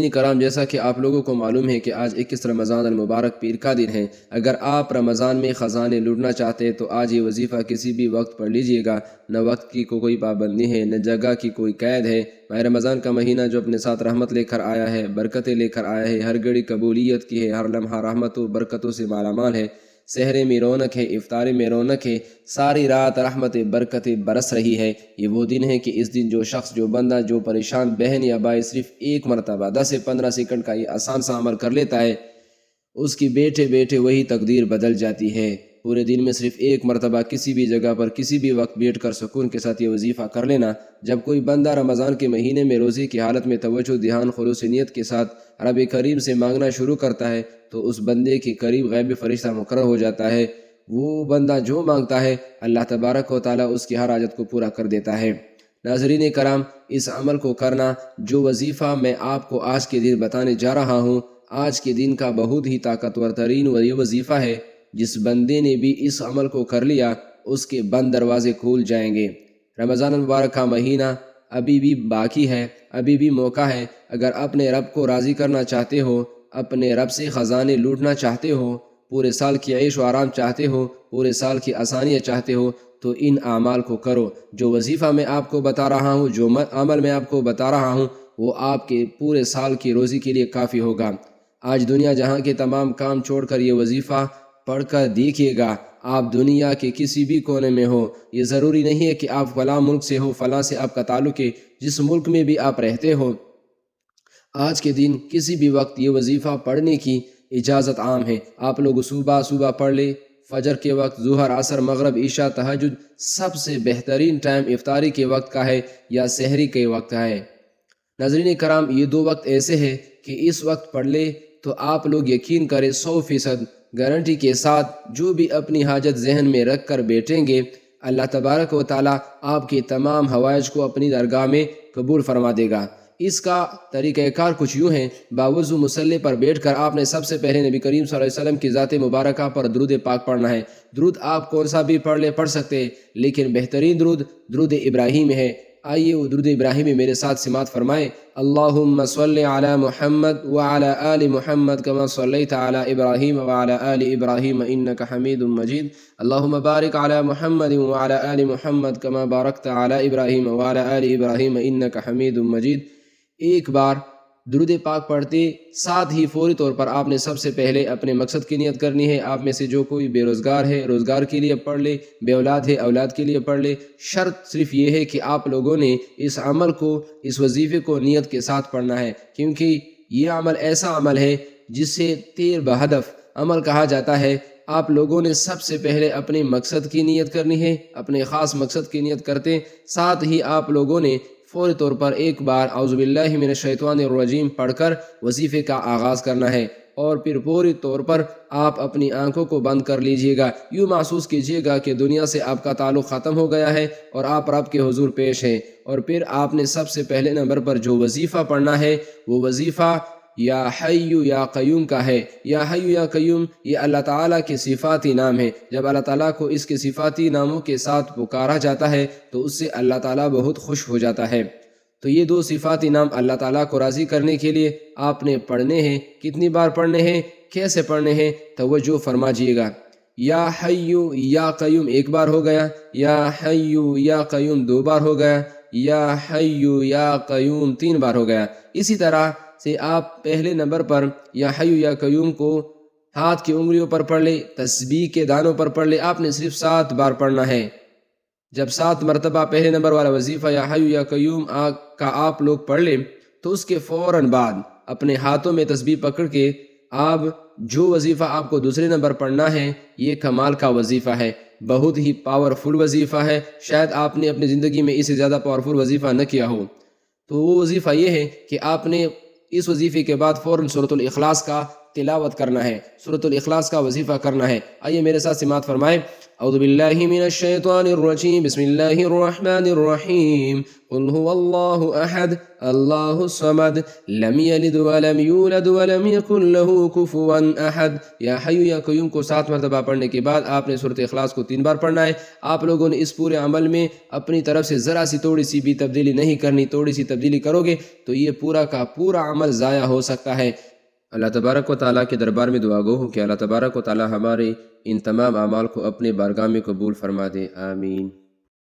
ناظرین کرام، جیسا کہ آپ لوگوں کو معلوم ہے کہ آج 21 رمضان المبارک پیر کا دن ہے۔ اگر آپ رمضان میں خزانے لوٹنا چاہتے ہیں تو آج یہ وظیفہ کسی بھی وقت پڑھ لیجئے گا۔ نہ وقت کی کوئی پابندی ہے، نہ جگہ کی کوئی قید ہے۔ ماہ رمضان کا مہینہ جو اپنے ساتھ رحمت لے کر آیا ہے، برکتیں لے کر آیا ہے، ہر گھڑی قبولیت کی ہے، ہر لمحہ رحمت و برکتوں سے مالا مال ہے۔ سحرے میں رونق ہے، افطاری میں رونق ہے، ساری رات رحمت برکتیں برس رہی ہے۔ یہ وہ دن ہے کہ اس دن جو شخص، جو بندہ، جو پریشان بہن یا بھائی صرف ایک مرتبہ 10 سے 15 سیکنڈ کا یہ آسان سا عمل کر لیتا ہے، اس کی بیٹھے بیٹھے وہی تقدیر بدل جاتی ہے۔ پورے دن میں صرف ایک مرتبہ کسی بھی جگہ پر کسی بھی وقت بیٹھ کر سکون کے ساتھ یہ وظیفہ کر لینا۔ جب کوئی بندہ رمضان کے مہینے میں روزے کی حالت میں توجہ، دھیان، خلوص نیت کے ساتھ رب کریم سے مانگنا شروع کرتا ہے تو اس بندے کے قریب غیبی فرشتہ مقرر ہو جاتا ہے۔ وہ بندہ جو مانگتا ہے اللہ تبارک و تعالیٰ اس کی ہر حاجت کو پورا کر دیتا ہے۔ ناظرین کرام، اس عمل کو کرنا، جو وظیفہ میں آپ کو آج کے دن بتانے جا رہا ہوں، آج کے دن کا بہت ہی طاقتور ترین یہ وظیفہ ہے۔ جس بندے نے بھی اس عمل کو کر لیا اس کے بند دروازے کھول جائیں گے۔ رمضان المبارک کا مہینہ ابھی بھی باقی ہے، ابھی بھی موقع ہے۔ اگر اپنے رب کو راضی کرنا چاہتے ہو، اپنے رب سے خزانے لوٹنا چاہتے ہو، پورے سال کی عیش و آرام چاہتے ہو، پورے سال کی آسانیاں چاہتے ہو، تو ان اعمال کو کرو۔ جو وظیفہ میں آپ کو بتا رہا ہوں، جو عمل میں آپ کو بتا رہا ہوں، وہ آپ کے پورے سال کی روزی کے لیے کافی ہوگا۔ آج دنیا جہاں کے تمام کام چھوڑ کر یہ وظیفہ پڑھ کر دیکھیے گا۔ آپ دنیا کے کسی بھی کونے میں ہو، یہ ضروری نہیں ہے کہ آپ فلاں ملک سے ہو، فلاں سے آپ کا تعلق ہے، جس ملک میں بھی آپ رہتے ہو، آج کے دن کسی بھی وقت یہ وظیفہ پڑھنے کی اجازت عام ہے۔ آپ لوگ صبح پڑھ لیں، فجر کے وقت، ظہر، عصر، مغرب، عشاء، تہجد، سب سے بہترین ٹائم افطاری کے وقت کا ہے یا سحری کے وقت کا ہے۔ ناظرین کرام، یہ دو وقت ایسے ہیں کہ اس وقت پڑھ لے تو آپ لوگ یقین کریں 100% گارنٹی کے ساتھ جو بھی اپنی حاجت ذہن میں رکھ کر بیٹھیں گے، اللہ تبارک و تعالیٰ آپ کے تمام حوائج کو اپنی درگاہ میں قبول فرما دے گا۔ اس کا طریقہ کار کچھ یوں ہے، باوضو مصلی پر بیٹھ کر آپ نے سب سے پہلے نبی کریم صلی اللہ علیہ وسلم کی ذات مبارکہ پر درود پاک پڑھنا ہے۔ درود آپ کون سا بھی پڑھ سکتے ہیں، لیکن بہترین درود ابراہیم ہے۔ آئیے وہ درود ابراہیمی میرے ساتھ سماعت فرمائیں۔ اللہم صلی علی محمد وعلی آل محمد کما صلیت علی ابراہیم وعلی آل ابراہیم انک حمید مجید۔ اللہم بارک علی محمد وعلی آل محمد کما بارکت علی ابراہیم وعلی آل ابراہیم انک حمید مجید۔ ایک بار درود پاک پڑھتے ساتھ ہی فوری طور پر آپ نے سب سے پہلے اپنے مقصد کی نیت کرنی ہے۔ آپ میں سے جو کوئی بے روزگار ہے، روزگار کے لیے پڑھ لے، بے اولاد ہے، اولاد کے لیے پڑھ لے۔ شرط صرف یہ ہے کہ آپ لوگوں نے اس عمل کو، اس وظیفے کو نیت کے ساتھ پڑھنا ہے، کیونکہ یہ عمل ایسا عمل ہے جسے تیر بہدف عمل کہا جاتا ہے۔ آپ لوگوں نے سب سے پہلے اپنے مقصد کی نیت کرنی ہے، اپنے خاص مقصد کی نیت کرتے ساتھ ہی آپ لوگوں نے فوری طور پر ایک بار اعوذ باللہ من الشیطان الرجیم پڑھ کر وظیفے کا آغاز کرنا ہے، اور پھر فوری طور پر آپ اپنی آنکھوں کو بند کر لیجئے گا۔ یوں محسوس کیجئے گا کہ دنیا سے آپ کا تعلق ختم ہو گیا ہے اور آپ رب کے حضور پیش ہیں۔ اور پھر آپ نے سب سے پہلے نمبر پر جو وظیفہ پڑھنا ہے وہ وظیفہ یا حی یا قیوم کا ہے۔ یا حی یا قیوم یہ اللہ تعالیٰ کے صفاتی نام ہے۔ جب اللہ تعالیٰ کو اس کے صفاتی ناموں کے ساتھ پکارا جاتا ہے تو اس سے اللہ تعالیٰ بہت خوش ہو جاتا ہے۔ تو یہ دو صفاتی نام اللہ تعالیٰ کو راضی کرنے کے لیے آپ نے پڑھنے ہیں۔ کتنی بار پڑھنے ہیں، کیسے پڑھنے ہیں، توجہ فرماجیے گا۔ یا حی یا قیوم ایک بار ہو گیا، یا حی یا قیوم دو بار ہو گیا، یا حی یا قیوم تین بار ہو گیا۔ اسی طرح سے آپ پہلے نمبر پر یا حی یا قیوم کو ہاتھ کی انگلیوں پر پڑھ لے، تسبیح کے دانوں پر پڑھ لے۔ آپ نے صرف 7 بار پڑھنا ہے۔ جب 7 مرتبہ پہلے نمبر والا وظیفہ یا حی یا قیوم کا آپ لوگ پڑھ لیں تو اس کے فوراً بعد اپنے ہاتھوں میں تسبیح پکڑ کے آپ جو وظیفہ آپ کو دوسرے نمبر پڑھنا ہے، یہ کمال کا وظیفہ ہے، بہت ہی پاورفل وظیفہ ہے۔ شاید آپ نے اپنی زندگی میں اس سے زیادہ پاورفل وظیفہ نہ کیا ہو۔ تو وہ وظیفہ یہ ہے کہ آپ نے اس وظیفے کے بعد فوراً سورۃ الاخلاص کا تلاوت کرنا ہے، سورۃ الاخلاص کا وظیفہ کرنا ہے۔ آئیے میرے ساتھ سماعت فرمائیں۔ اعوذ باللہ من الشیطان الرجیم بسم اللہ الرحمن الرحیم قل هو اللہ احد اللہ الصمد لم یلد ولم یولد ولم یکن له کفوا احد۔ یا حی یا قیوم کو 7 مرتبہ پڑھنے کے بعد آپ نے سورۃ اخلاص کو 3 بار پڑھنا ہے۔ آپ لوگوں نے اس پورے عمل میں اپنی طرف سے ذرا سی تھوڑی سی بھی تبدیلی نہیں کرنی، تھوڑی سی تبدیلی کرو گے تو یہ پورا کا پورا عمل ضائع ہو سکتا ہے۔ اللہ تبارک و تعالیٰ کے دربار میں دعا گو ہوں کہ اللہ تبارک و تعالیٰ ہمارے ان تمام اعمال کو اپنے بارگاہ میں قبول فرما دے، آمین۔